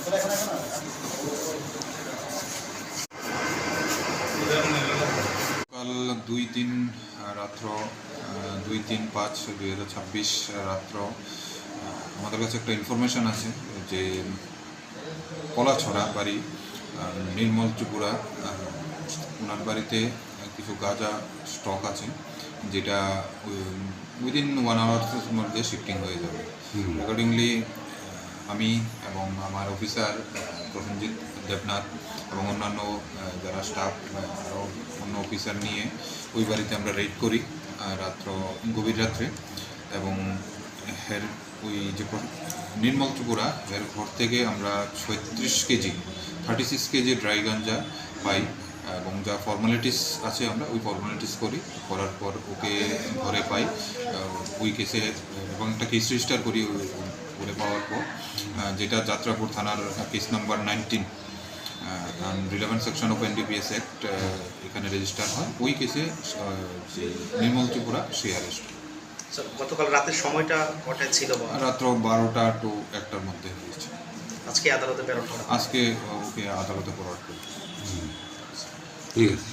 কাল 2-3 রাত্র 2-3-5-2026 রাত্র আমাদের কাছে একটা ইনফরমেশন আছে যে কলাছড়া বাড়ি নির্মল ত্রিপুরা, ওনার বাড়িতে কিছু গাঁজা স্টক আছে যেটা উইদিন 1 আওয়ার্সের মধ্যে শিফটিং হয়ে যাবে। অ্যাকর্ডিংলি আমি এবং আমার অফিসার প্রসেনজিৎ দেবনাথ এবং অন্যান্য যারা স্টাফ আরও অন্য অফিসার নিয়ে ওই বাড়িতে আমরা রেড করি গভীর রাত্রে, এবং ওই যে নির্মল ত্রিপুরা এর ঘর থেকে আমরা 36 কেজি ড্রাই গাঞ্জা পাই, এবং যা ফর্মালিটিস আছে আমরা ওই ফর্মালিটিস করার পর ওকে ঘরে পাই ওই কেসে, এবং একটা কেস রেজিস্টার করি ঘরে পাওয়ার পর, যেটা যাত্রাপুর থানার case number 19 relevant section of NDPS act এখানে রেজিস্টার হয়। ওই কেসে যে নির্মল ত্রিপুরা সে অ্যারেস্ট। গতকাল রাতের সময়টা কটায় ছিল? রাত্র 12টা to 1টার মধ্যে হয়েছে। আজকে আদালতে প্রেরণ করা? আজকে ওকে আদালতে ফরওয়ার্ড করি। ঠিক আছে।